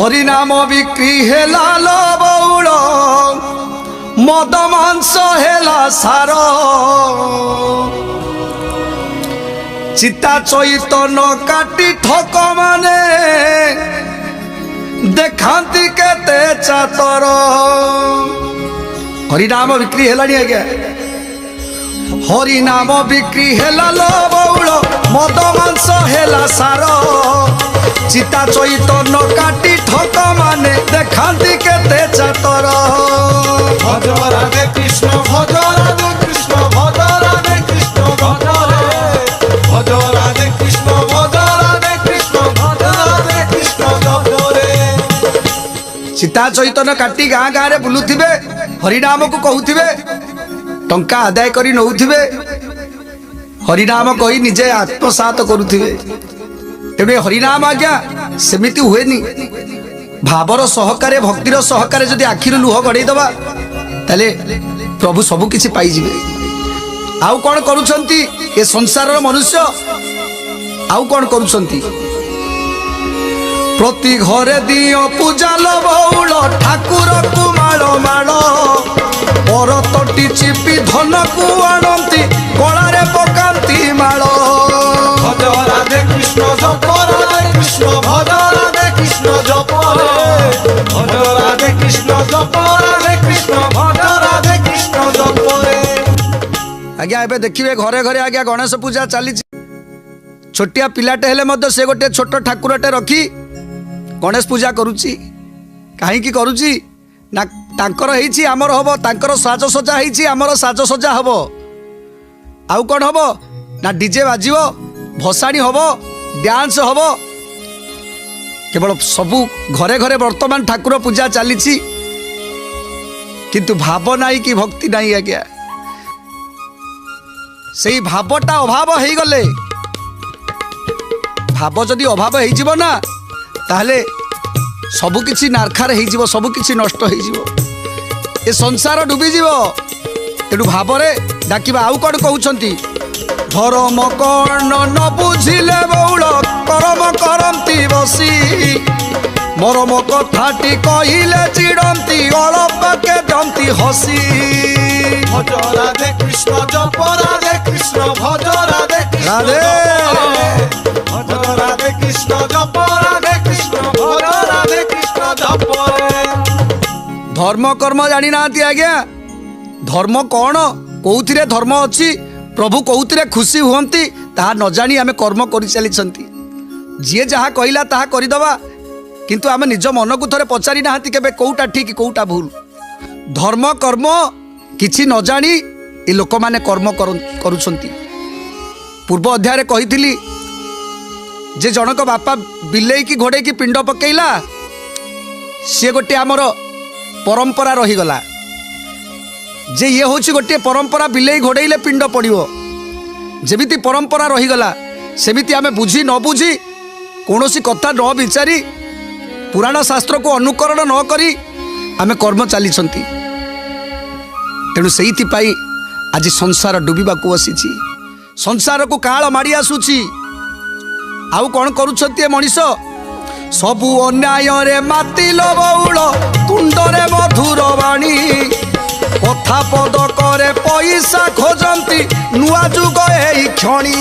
हरिनाम बिक्री हेला लो बौड़ मद मांस हेला सार चिता चैतन काटी ठक माने देखांती केते चातर हरिनाम बिक्री हेलानी आज्ञा हरिनाम बिक्री हेला लो बौड़ मद मांस हेला सार चिता चैतन काटी ठक माने देखांती केते चातर भज राधे कृष्ण भज राधे कृष्ण भज राधे कृष्ण भज भज राधे कृष्ण भज राधे कृष्ण भज राधे कृष्ण जप रे। चिता चैतन काटी गाँ गाँ रे बुलुथिबे हरिनाम को कहूथिबे टंका आदाय करी नौथिबे हरिनाम कही निजे आत्मसात करुथिबे तेणु हरिनाम आज्ञा सेमिति हुएनी भावर सहकारे भक्तिर सहकारे जदि आखिर लुह गड़ेई दबा ताले प्रभु सबु किछि पाई जिवे। आउ कोन करूछंती ए संसारर मनुष्य आउ कोन करूछंती प्रति घरे दियो पूजा लो बौल ठाकुर को मालो मालो पर तटी चिपी धन को आणंती कोलारे पकांती मालो भज राधे कृष्ण जप राधे कृष्ण भज राधे कृष्ण जप रे। भज राधे कृष्ण जप राधे कृष्ण भज राधे कृष्ण जप रे। आज्ञा एबे देखिबे घरे घरे आज्ञा गणेश पूजा चली छोटिया पिलाटे हेले मध्य से गोटे छोट ठाकुरटे रखी गणेश पूजा करुची कहीं करुची ना तांकर हेछि आमर हबो तांकर साजसज्जा हेछि आमर साजसज्जा हबो आउ कौन हबो ना डीजे बाजिबो भसाणी हबो डांस हबो केवल सबू घरे घरे वर्तमान ठाकुर पूजा चली किंतु भाव नाई कि भक्ति नाई आज्ञा से भावटा अभाव हो गले भाव जदि अभाव हो ना ताहले सबुकिछि नारखार हो सबुकिछि नष्ट हो ए संसार डूबीज तेणु भाव डाकिबा आउ कौन कहउछंती धर्म कर्ण न बुझिले बौल कर्म करंती बसी मरम कथाटी कहिले चिड़ंती अल्पके दंती हसी भज राधे कृष्ण जप राधे कृष्ण भज राधे कृष्ण राधे भज राधे कृष्ण जप राधे कृष्ण भज राधे कृष्ण जप रे। धर्म कर्म जानी ना आज्ञा धर्म कौन कौथिरे धर्म अच्छी प्रभु कौथिरे खुशी हुंती ताहा न जानी आमे कर्म करि चलीछंती जे जहा कहला ताहा करिदबा किंतु आमे निज मन को थरे पचारि नाहंती केबे कोउटा ठीक कोउटा भूल धर्म कर्म किछि न जानी ए लोक माने कर्म करूछंती पूर्व अध्याय रे कहिथिली जे जनक बापा बिलेई की घोड़े की पिंड पकेइला से गोटे आमर परंपरा रही गला जे ये होछि गोटे परंपरा बिलेई घोड़ेइले पिंड पड़िबो जेमिति परंपरा रही गला सेमिति आमे बुझी न बुझी कोनोसी कथा न विचारी पुराण शास्त्र को अनुकरण न करी आमे कर्म चलीछंती तेणु सेइथि पाई आज संसार डूबीबा को बसिछि संसार को काल माड़ी आसुछि आउ कौन करुछंती मनीष सबु अन्याय रे मातिल बौल तुंडरे मधुर बाणी कथा पद करे पैसा खोजंती नुआ जुग एई क्षणी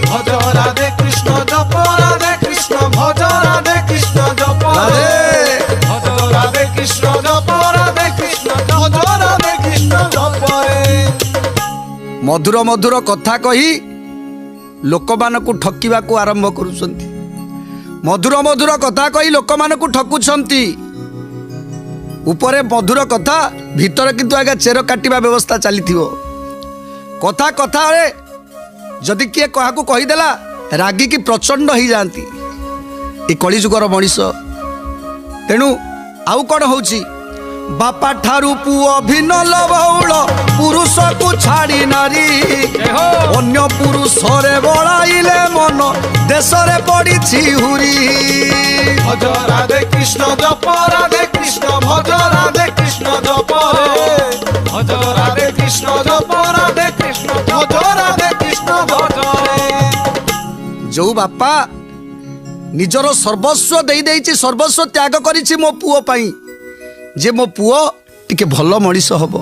भज राधे कृष्ण जप राधे कृष्ण भज राधे कृष्ण जप रे। भज राधे कृष्ण जप राधे कृष्ण भज राधे कृष्ण जप रे। मधुर मधुर कथा कही लोक मानकु ठकिबा को आरंभ करुछंती मधुर मधुर कथा कही लोक मानकु ठकुछंती उपरे मधुर कथा भीतर किंतु आगे चेर काटिबा व्यवस्था चली कथा कथा रे जदि किए कहाकू कहीदेला रागी की प्रचंड हो जाती ये कलिजुगर मनीष तेणु आउ कौन होची बापा ठारू पुओ भिन्न लबौल पुरुष को छाड़ी नारी अन्य पुरुष रे बड़ाइले मन देश रे पड़ी हुरी भज राधे कृष्ण जप राधे कृष्ण भज राधे कृष्ण जप रे। भज राधे कृष्ण जप राधे कृष्ण भज राधे कृष्ण भज रे। जो बापा ନିଜର ସର୍ବସ୍ୱ ଦେଇଛି, ସର୍ବସ୍ୱ ତ୍ୟାଗ କରିଛି ମୋ ପୁଅ ପାଇଁ, ଯେ ମୋ ପୁଅ ଟିକେ ଭଲ ମଣିଷ ହେବ,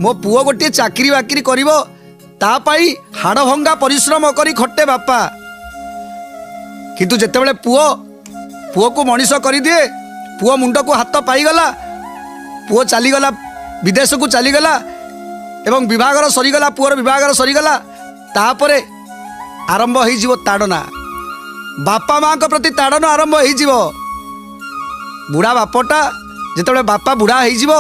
ମୋ ପୁଅ ଗୋଟିଏ ଚାକିରି ବାକିରି କରିବ, ତା ପାଇଁ ହାଡ଼ ଭଙ୍ଗା ପରିଶ୍ରମ କରି ଖଟେ ବାପା। କିନ୍ତୁ ଯେତେବେଳେ ପୁଅକୁ ମଣିଷ କରିଦିଏ, ପୁଅ ମୁଣ୍ଡକୁ ହାତ ପାଇଗଲା, ପୁଅ ଚାଲିଗଲା, ବିଦେଶକୁ ଚାଲିଗଲା ଏବଂ ବିବାହର ସରିଗଲା, ପୁଅର ବିବାହର ସରିଗଲା, ତାପରେ ଆରମ୍ଭ ହେଇଯିବ ତାଡ଼ନା, ବାପା ମାଆଙ୍କ ପ୍ରତି ତାଡ଼ନା ଆରମ୍ଭ ହେଇଯିବ। ବୁଢ଼ା ବାପଟା ଯେତେବେଳେ ବାପା ବୁଢ଼ା ହେଇଯିବ,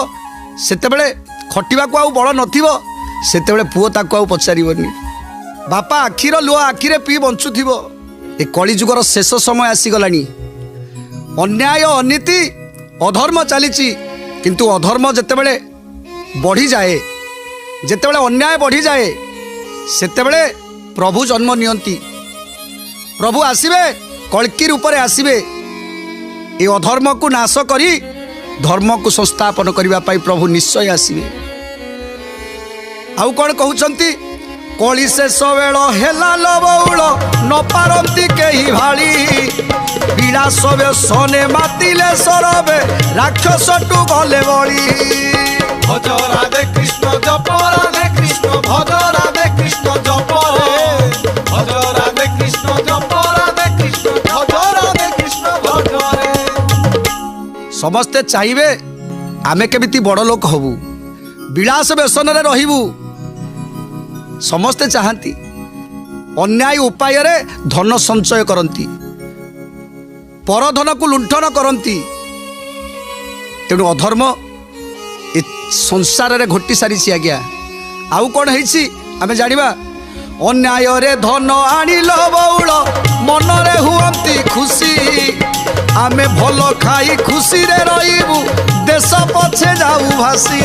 ସେତେବେଳେ ଖଟିବାକୁ ଆଉ ବଳ ନଥିବ, ସେତେବେଳେ ପୁଅ ତାକୁ ଆଉ ପଚାରିବନି। ବାପା ଆଖିର ଲୁହ ଆଖିରେ ପିଇ ବଞ୍ଚୁଥିବ। ଏ କଳିଯୁଗର ଶେଷ ସମୟ ଆସିଗଲାଣି। ଅନ୍ୟାୟ ଅନୀତି ଅଧର୍ମ ଚାଲିଛି, କିନ୍ତୁ ଅଧର୍ମ ଯେତେବେଳେ ବଢ଼ିଯାଏ, ଯେତେବେଳେ ଅନ୍ୟାୟ ବଢ଼ିଯାଏ, ସେତେବେଳେ ପ୍ରଭୁ ଜନ୍ମ ନିଅନ୍ତି। ପ୍ରଭୁ ଆସିବେ, କଳ୍କି ରୂପରେ ଆସିବେ। ଏ ଅଧର୍ମକୁ ନାଶ କରି ଧର୍ମକୁ ସଂସ୍ଥାପନ କରିବା ପାଇଁ ପ୍ରଭୁ ନିଶ୍ଚୟ ଆସିବେ। ଆଉ କ'ଣ କହୁଛନ୍ତି? କଳି ଶେଷ ବେଳ ହେଲା ଲ ବଉଳ, ନ ପାରନ୍ତି କେହି ଭାଳି, ବିଳାସ ବ୍ୟସନେ ମାତିଲେ ସରବେ, ରାକ୍ଷସଠୁ ଗଲେ ବଳି। ভজ রাধে কৃষ্ণ জপ রাধে কৃষ্ণ ভজ রাধে কৃষ্ণ জপ রে, ভজ রাধে কৃষ্ণ জপ রাধে কৃষ্ণ ভজ রাধে কৃষ্ণ ভজ রে। ସମସ୍ତେ ଚାହିଁବେ ଆମେ କେମିତି ବଡ଼ ଲୋକ ହବୁ, ବିଳାସ ବ୍ୟସନରେ ରହିବୁ। ସମସ୍ତେ ଚାହାନ୍ତି, ଅନ୍ୟାୟ ଉପାୟରେ ଧନ ସଞ୍ଚୟ କରନ୍ତି, ପରଧନକୁ ଲୁଣ୍ଠନ କରନ୍ତି। ତେଣୁ ଅଧର୍ମ ଏ ସଂସାରରେ ଘୋଟି ସାରିଛି ଆଜ୍ଞା। ଆଉ କ'ଣ ହେଇଛି ଆମେ ଜାଣିବା। ଅନ୍ୟାୟରେ ଧନ ଆଣିଲ ବଉଳ, ମନରେ ହୁଅନ୍ତି ଖୁସି, ଆମେ ଭଲ ଖାଇ ଖୁସିରେ ରହିବୁ, ଦେଶ ପଛେ ଯାଉ ଭାସି।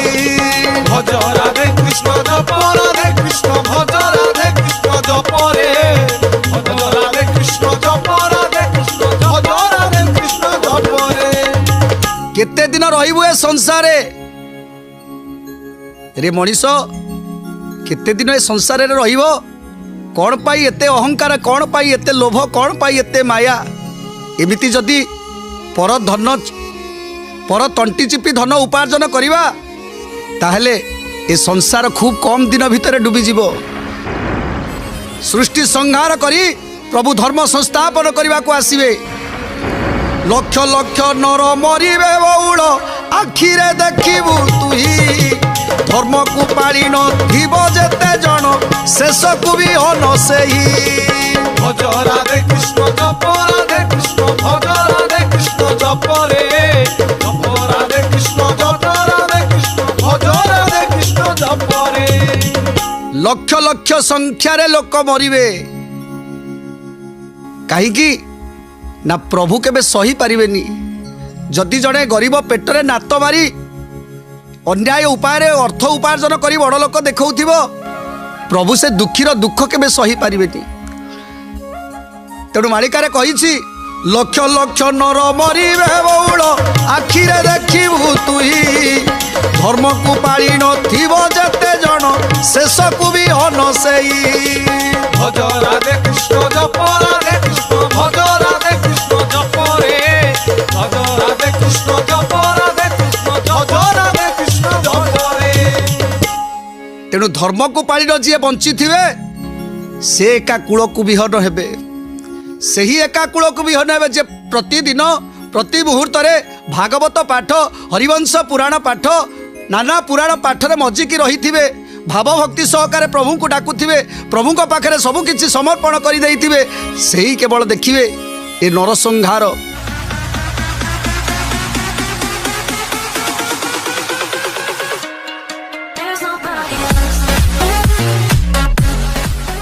ভজ রাধে কৃষ্ণ জপ রাধে কৃষ্ণ ভজ রাধে কৃষ্ণ জপ রে, ভজ রাধে কৃষ্ণ জপ রাধে কৃষ্ণ ভজ রাধে কৃষ্ণ জপ রে। କେତେ ଦିନ ରହିବୁ ଏ ସଂସାରରେ ରେ ମଣିଷ, କେତେ ଦିନ ଏ ସଂସାରରେ ରହିବ? କ'ଣ ପାଇଁ ଏତେ ଅହଙ୍କାର, କ'ଣ ପାଇଁ ଏତେ ଲୋଭ, କ'ଣ ପାଇଁ ଏତେ ମାୟା? ଏମିତି ଯଦି ପର ତଣ୍ଟି ଚିପି ଧନ ଉପାର୍ଜନ କରିବା, ତାହେଲେ ଏ ସଂସାର ଖୁବ୍ କମ୍ ଦିନ ଭିତରେ ଡୁବିଯିବ। ସୃଷ୍ଟି ସଂହାର କରି ପ୍ରଭୁ ଧର୍ମ ସଂସ୍ଥାପନ କରିବାକୁ ଆସିବେ। ଲକ୍ଷ ଲକ୍ଷ ନର ମରିବେ ବଉଳ, ଆଖିରେ ଦେଖିବୁ ତୁହି, ଧର୍ମକୁ ପାଳି ନଥିବ ଯେତେ ଜଣ, ଶେଷକୁ ବି ହନ ସେହି। ভজ রাধে কৃষ্ণ জপ রাধে কৃষ্ণ ভজ রাধে কৃষ্ণ জপ রে, জপ রাধে কৃষ্ণ জপ রাধে কৃষ্ণ ভজ রাধে কৃষ্ণ জপ রে। ଲକ୍ଷ ଲକ୍ଷ ସଂଖ୍ୟାରେ ଲୋକ ମରିବେ। କାହିଁକି ନା ପ୍ରଭୁ କେବେ ସହି ପାରିବେନି। ଯଦି ଜଣେ ଗରିବ ପେଟରେ ନାତ ମାରି ଅନ୍ୟାୟ ଉପାୟରେ ଅର୍ଥ ଉପାର୍ଜନ କରି ବଡ଼ ଲୋକ ଦେଖାଉଥିବ, ପ୍ରଭୁ ସେ ଦୁଃଖୀର ଦୁଃଖ କେବେ ସହି ପାରିବେନି। ତେଣୁ ମାଳିକାରେ କହିଛି, ଲକ୍ଷ ଲକ୍ଷ ନର ମରିବେ ବଉଳ, ଆଖିରେ ଦେଖିବୁ ତୁହି, ଧର୍ମକୁ ପାଳି ନଥିବ ଯେତେ ଜଣ, ଶେଷକୁ ବି ହନ ସେଇ। ভজ রাধে কৃষ্ণ জপ রাধে কৃষ্ণ ভজ রাধে কৃষ্ণ জপ রে, ভজ রাধে কৃষ্ণ জপ রাধে কৃষ্ণ ভজ রাধে কৃষ্ণ জপ রে। ତେଣୁ ଧର୍ମକୁ ପାଳିର ଯିଏ ବଞ୍ଚିଥିବେ, ସେ ଏକା କୂଳକୁ ବିହନ ହେବେ। ସେହି ଏକା କୂଳକୁ ବିହନ ହେବେ ଯେ ପ୍ରତିଦିନ ପ୍ରତି ମୁହୂର୍ତ୍ତରେ ଭାଗବତ ପାଠ, ହରିବଂଶ ପୁରାଣ ପାଠ, ନାନା ପୁରାଣ ପାଠରେ ମଜିକି ରହିଥିବେ, ଭାବଭକ୍ତି ସହକାରେ ପ୍ରଭୁଙ୍କୁ ଡାକୁଥିବେ, ପ୍ରଭୁଙ୍କ ପାଖରେ ସବୁ କିଛି ସମର୍ପଣ କରିଦେଇଥିବେ। ସେହି କେବଳ ଦେଖିବେ ଏ ନରସଂହାର